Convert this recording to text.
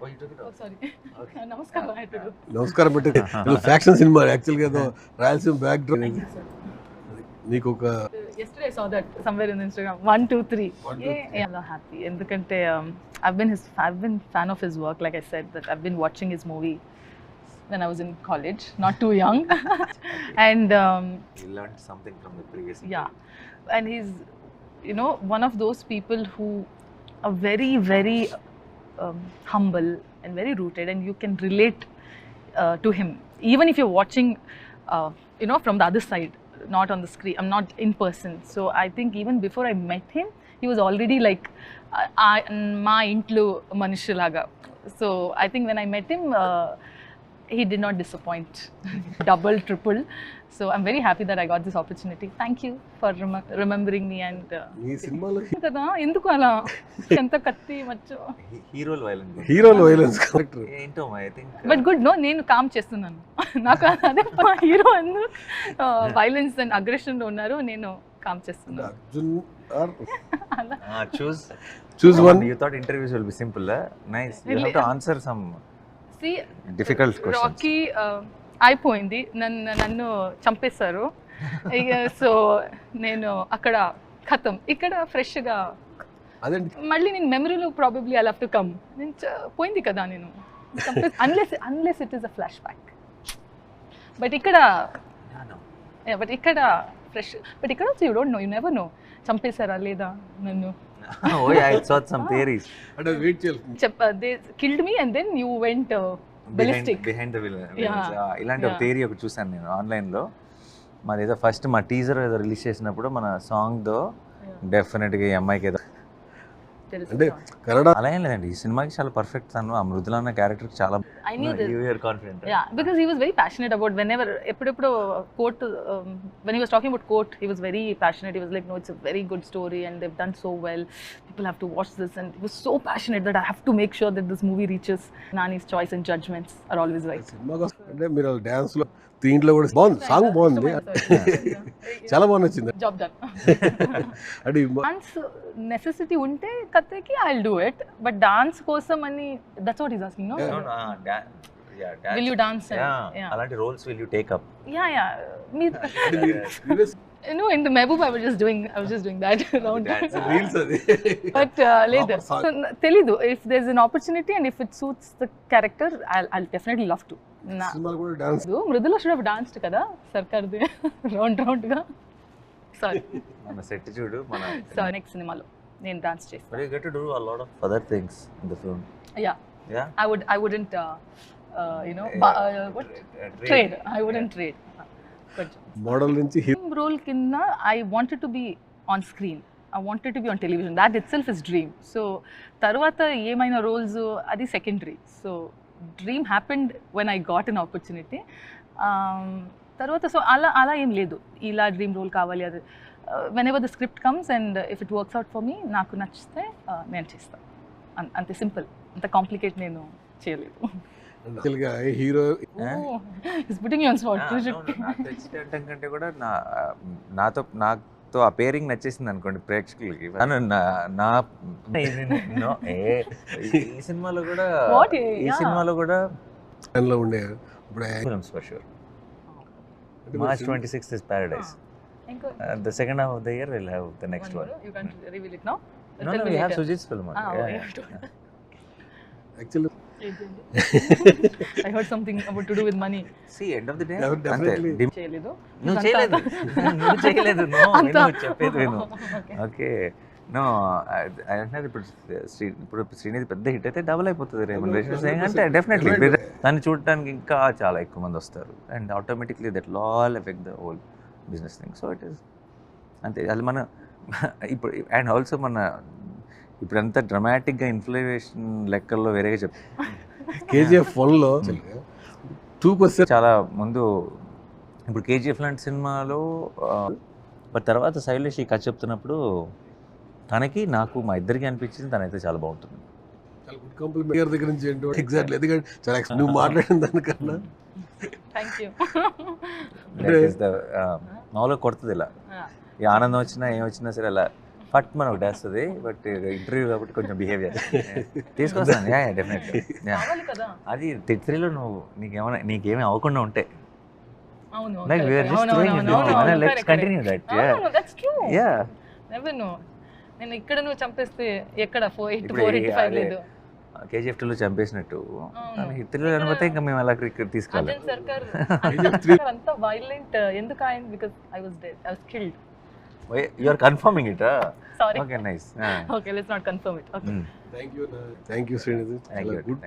Oh, you took it Oh, off. sorry. Okay. Namaskaram, I had to do. నమస్కారం పెట్టి faction cinema యాక్చువల్గా ఏదో Rayalaseema back Thank drop you, sir. నీకు ఒక Yesterday I saw that somewhere in Instagram. 1, 2, 3. 1, 2, 3. Yeah, I'm happy. ఎందుకంటే I've been fan of his work. Like I said, that I've been watching his movie when I was in college, not too young, and You learned something from the previous. yeah, and he's one of those people who are very very humble and very rooted, and you can relate to him even if you're watching from the other side, not on the screen. I'm not in person, so I think even before I met him he was already like ma intlo manishulaga. So I think when I met him he did not disappoint. Double, triple. So I'm very happy that I got this opportunity. Thank you for remembering me. And నీ సినిమాలో కదా ఎందుకు అలా ఎంత కత్తి మచ్చు Hero violent. హీరోల violence character ఏంటో I think. But good no, నేను కామ్ చేస్తున్నాను. నాకు అదే హీరో అందరూ వైలెన్స్ అండ్ అగ్రెషన్ లో ఉన్నారు, నేను కామ్ చేస్తున్నాను. Arjun R Choose one. You thought interviews will be simple. Nice. You have to answer some See, difficult questions. Rocky అయిపోయింది, నన్ను చంపేశారు. సో నేను అక్కడ ఖతం, ఇక్కడ ఫ్రెష్గా అదేంటి మళ్ళీ నేను మెమరీలో probably I love to come. నేను పోయింది కదా నేను, unless it is a flashback. But ఇక్కడ ఫ్రెష్, బట్ ఇక్కడ you don't know, you never know చంపేశారా లేదా నన్ను. Oh yeah, I saw some theories. అంటే వెయిట్ చేయాలి. They killed me and then you went ballistic. Behind the villain. Yeah. ఇలాంటి ఒక Yeah. Theory ఒకటి చూసాను నేను ఆన్లైన్లో. మాది ఏదో ఫస్ట్ మా టీజర్ ఏదో రిలీజ్ చేసినప్పుడు మన సాంగ్తో డెఫినెట్గా ఈ అమ్మాయికి ఏదో అంటే కన్నడ అలా ఏం లేదండి, ఈ సినిమాకి చాలా పర్ఫెక్ట్. తను ఆ మృదుల అన్న క్యారెక్టర్ చాలా I knew this. You are confident. Yeah, because he was very passionate about whenever eppudu quote when he was talking about quote, he was very passionate. He was like, no, it's a very good story and they've done so well, people have to watch this, and he was so passionate that I have to make sure that this movie reaches. Nani's choice and judgments are always right. Cinema కోసం అంటే మీరు dance లో దీంట్లో కూడా బాగుంది, song బాగుంది, చాలా బాగా నచ్చింది. Job done. అంటే Dance necessity unte katheki I'll do it, but dance kosam ani, that's what he's asking, no? No, no, dance. Will you dance? Yeah. అలాంటి roles will you take up? Yeah. No, in the Mehboob I was just doing that around. Reels అది But later, Proper song. so telidu, if there's an opportunity and if it suits the character, I'll definitely love to. సినిమాలు కూడా dance Mridula should have danced కదా సర్కార్ది round గా. Sorry. మన set చూడు మన So next సినిమాలో నేను డాన్స్ చేస్తాను. But you get to do a lot of other things in the film. Yeah. I wouldn't what trade. I wouldn't trade. But model నుంచి hero role kinda I wanted to be on screen. I wanted to be on television. That itself is dream. So tarvata emaina roles adi secondary. So dream happened when I got an opportunity. Tarvata so ala em ledu ila dream role kavali adi. Whenever the script comes and if it works out for me, naku nachiste nenu chesta. Ante simple, anta complicate nenu cheyaledu. యాక్చువల్గా hero He's putting you on spot. You should. నాకు తెచ్చినట్టం కంటే కూడా నాతో ఆ pairing నచ్చేసింది అనుకోండి ప్రేక్షకులకి. ఈ సినిమాలో కూడా What? ఈ Yeah. సినిమాలో కూడా లో ఉండే ఇప్పుడు films for sure. March 26th is Paradise. The second half of the year we'll have the next one. You can't reveal it now. No, we have Sujit's film. Actually I heard something about to do with money. See, end of the day Definitely. చేయలేదు. నువ్వు చేయలేదు. నువ్వు చెప్పేది విను. Okay no అంటే ఇప్పుడు శ్రీనిధి పెద్ద hit అయితే డబుల్ అయిపోతుంది రెమ్యునరేషన్ అంటే డెఫినెట్లీ దాన్ని చూడటానికి ఇంకా చాలా ఎక్కువ మంది వస్తారు and automatically that all effect the whole business thing. So it is అంతే. అది మన ఇప్పుడు అండ్ ఆల్సో మన ఇప్పుడంతా డ్రమాటిక్గా ఇన్ఫ్లేషన్ లెక్కల్లో వేరేగా చెప్తారు. కేజీఎఫ్ 1లో 2కి వస్తే చాలా ముందు ఇప్పుడు కేజీఎఫ్ లాంటి సినిమాలో బట్ తర్వాత శైలేష్ ఈ కథ చెప్తున్నప్పుడు తనకి నాకు మా ఇద్దరికి అనిపించింది తనైతే చాలా బాగుంటుంది. చాలా గుడ్ కాంప్లిమెంట్ దగ్గర నుంచి ఏంటో ఎగ్జాక్ట్లీ ఎందుకంటే చాలా నువ్వు మాట్లాడిన దానికన్నా Thank you. మామూలుగా కొడుతుంది ఇలా ఈ ఆనందం వచ్చినా ఏం వచ్చినా సరే అలా పట్ మన ఒకటి వేస్తుంది బట్ ఇంటర్వ్యూ కాబట్టి కొంచెం బిహేవ్ చేస్తాను తీసుకొస్తాను డెఫినెట్లీ కావాలి కదా. అది తిత్రిలో నువ్వు నీకేమీ అవ్వకుండా ఉంటే అవును, like we are just throwing it down. Let's continue that. That's true. Yeah. Never know. నేను ఇక్కడ నువ్వు చంపేస్తే ఎక్కడ 485 ఇప్పుడు లేదు. KGF 2 లో చంపేసినట్టు హిత్రిలో చనిపోతే ఇంకా మేము అలా క్రికెట్ తీసుకెళ్ళాలి. అర్జున్ సర్కార్ అంతా వైలెంట్ ఎందుకు అయింది? Because I was dead, I was killed. You are confirming it. Sorry. Okay, nice. Okay, let's not confirm it. Okay. Thank you Srinidhi. Thank you.